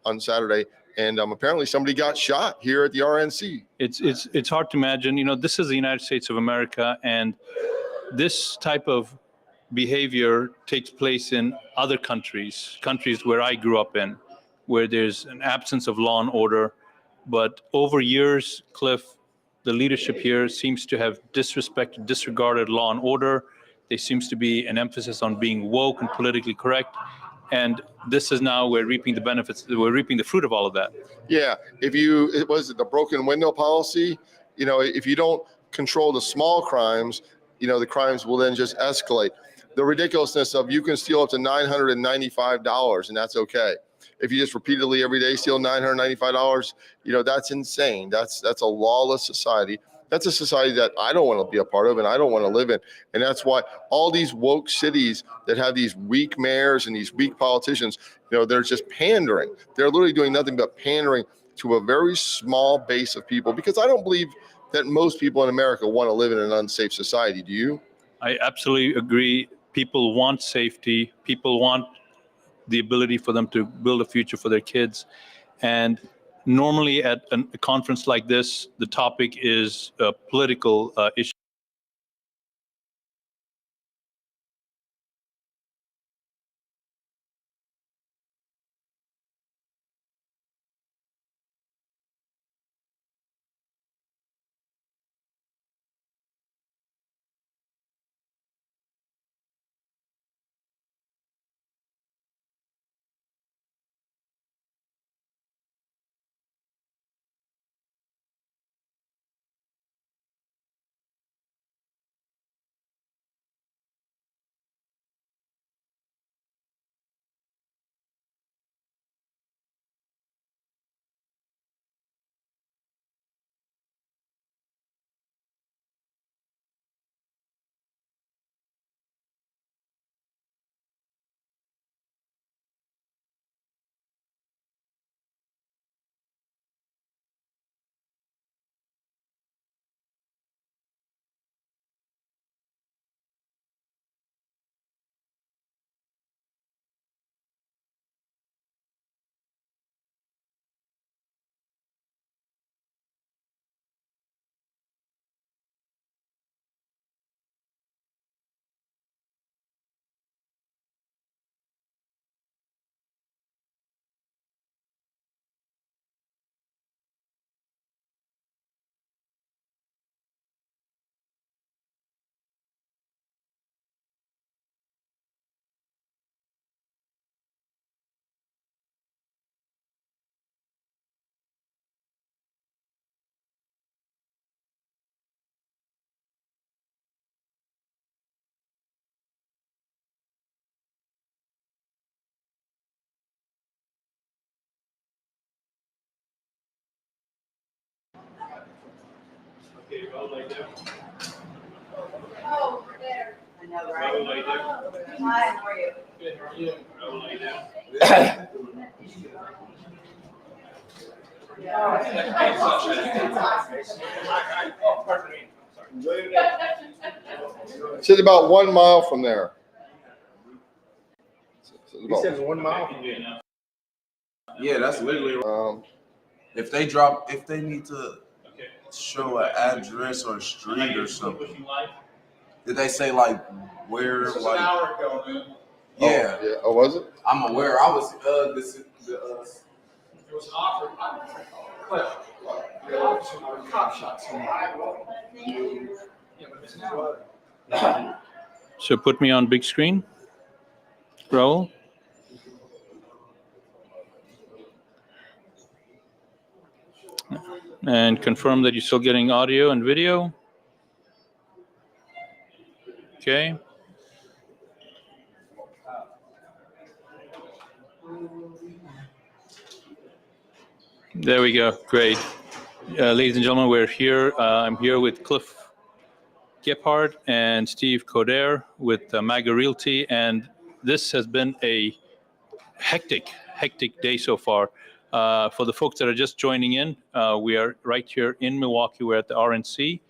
on Saturday, and apparently somebody got shot here at the RNC. It's hard to imagine. This is the United States of America, and this type of behavior takes place in other countries where I grew up in, where there's an absence of law and order. But over years, Cliff, the leadership here seems to have disregarded law and order. There seems to be an emphasis on being woke and politically correct. And this is now we're reaping the benefits. We're reaping the fruit of all of that. Yeah. It was the broken window policy. If you don't control the small crimes, the crimes will then just escalate. The ridiculousness of you can steal up to $995 and that's okay. If you just repeatedly every day steal $995, that's insane. That's a lawless society. That's a society that I don't want to be a part of and I don't want to live in. And that's why all these woke cities that have these weak mayors and these weak politicians, they're just pandering. They're literally doing nothing but pandering to a very small base of people, because I don't believe that most people in America want to live in an unsafe society. Do you? I absolutely agree. People want safety. People want the ability for them to build a future for their kids. And normally at a conference like this, the topic is a political issue. Okay, Raul, right there. Oh, there. I know, right? Raul, right there. Hi, how are you? Good, how are you? Raul, right there. It says about 1 mile from there. He says 1 mile. Yeah, that's literally. If they need to show an address or a street or something, did they say like where? This was like an hour ago, man. Yeah, Oh, yeah. Oh, was it? I'm aware. I was It was an offer. Cop shots. Yeah, but it's an hour. So put me on big screen, Raul. And confirm that you're still getting audio and video. Okay. There we go. Great. Ladies and gentlemen, we're here. I'm here with Cliff Gephardt and Steve Coder with MAGA Realty. And this has been a hectic day so far. For the folks that are just joining in, we are right here in Milwaukee. We're at the RNC.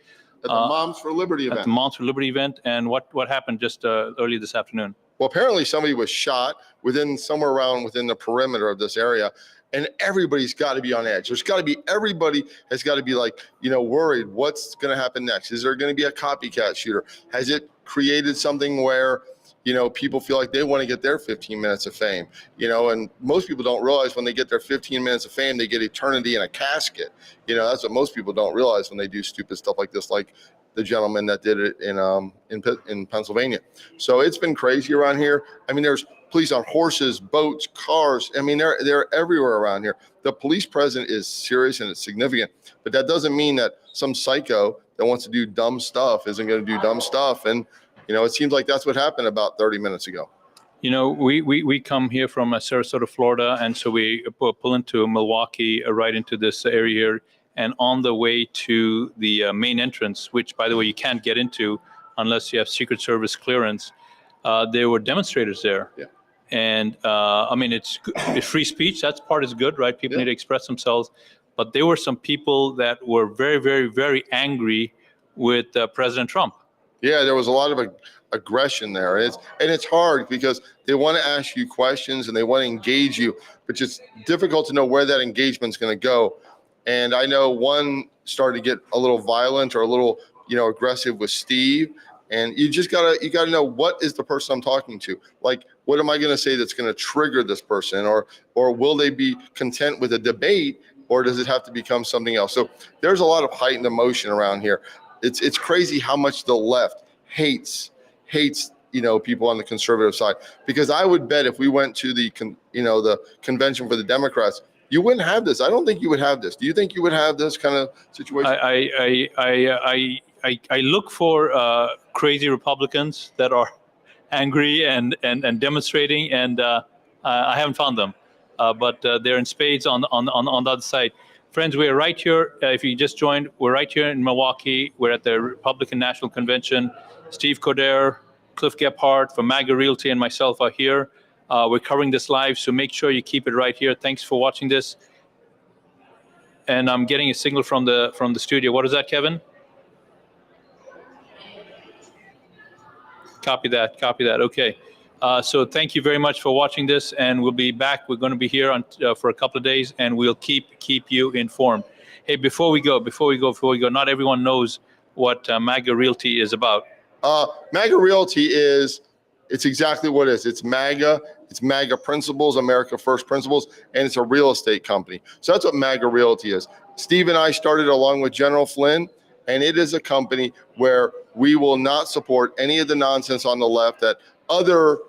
At the Moms for Liberty event. At the Moms for Liberty event. And what happened just early this afternoon? Well, apparently somebody was shot within the perimeter of this area. and everybody's got to be on edge. There's got to be, everybody has got to be like, worried. What's going to happen next? Is there going to be a copycat shooter? Has it created something where, people feel like they want to get their 15 minutes of fame, and most people don't realize when they get their 15 minutes of fame, they get eternity in a casket. That's what most people don't realize when they do stupid stuff like this, like the gentleman that did it in Pennsylvania. So it's been crazy around here. I mean, there's police on horses, boats, cars. I mean, they're everywhere around here. The police presence is serious and it's significant, but that doesn't mean that some psycho that wants to do dumb stuff isn't going to do dumb stuff. And, it seems like that's what happened about 30 minutes ago. We come here from Sarasota, Florida, and so we pull into Milwaukee, right into this area here. And on the way to the main entrance, which, by the way, you can't get into unless you have Secret Service clearance, there were demonstrators there. Yeah. And I mean, it's free speech. That part is good, right? People Yeah. need to express themselves. But there were some people that were very, very, very angry with President Trump. Yeah, there was a lot of aggression there. And it's hard because they want to ask you questions and they want to engage you, but it's difficult to know where that engagement's going to go. And I know one started to get a little violent or a little, aggressive with Steve. And you gotta know, what is the person I'm talking to? Like, what am I going to say that's going to trigger this person? Or will they be content with a debate, or does it have to become something else? So there's a lot of heightened emotion around here. It's crazy how much the left hates, people on the conservative side, because I would bet if we went to the convention for the Democrats, you wouldn't have this. I don't think you would have this. Do you think you would have this kind of situation? I look for crazy Republicans that are angry and demonstrating, and I haven't found them, but they're in spades on the other side. Friends, we're right here. If you just joined, we're right here in Milwaukee. We're at the Republican National Convention. Steve Coder, Cliff Gephardt from MAGA Realty, and myself are here. We're covering this live, so make sure you keep it right here. Thanks for watching this. And I'm getting a signal from the studio. What is that, Kevin? Copy that. Okay. So thank you very much for watching this, and we'll be back. We're going to be here for a couple of days, and we'll keep you informed. Hey, before we go, not everyone knows what MAGA Realty is about. MAGA Realty it's exactly what it is. It's MAGA. It's MAGA Principles, America First Principles, and it's a real estate company. So that's what MAGA Realty is. Steve and I started along with General Flynn, and it is a company where we will not support any of the nonsense on the left that other,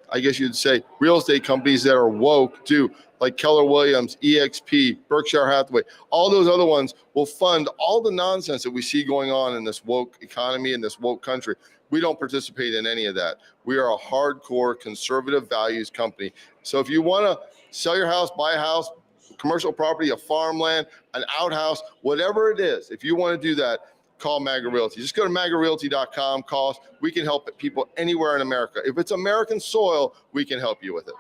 I guess you'd say, real estate companies that are woke do, like Keller Williams, EXP, Berkshire Hathaway. All those other ones will fund all the nonsense that we see going on in this woke economy, in this woke country. We don't participate in any of that. We are a hardcore conservative values company. So if you want to sell your house, buy a house, commercial property, a farmland, an outhouse, whatever it is, if you want to do that, call MAGA Realty. Just go to MAGArealty.com, call us. We can help people anywhere in America. If it's American soil, we can help you with it.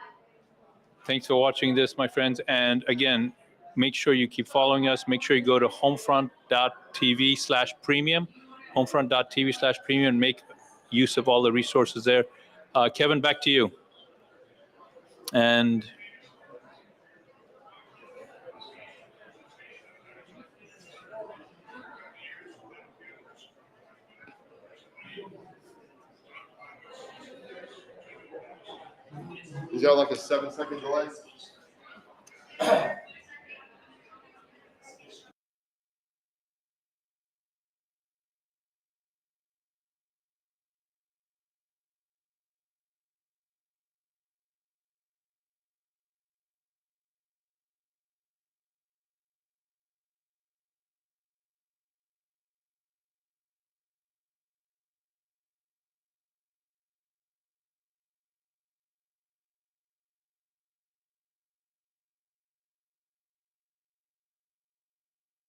Thanks for watching this, my friends. And again, make sure you keep following us. Make sure you go to homefront.tv/premium, homefront.tv/premium, and make use of all the resources there. Kevin, back to you. And Is there like a 7-second delay?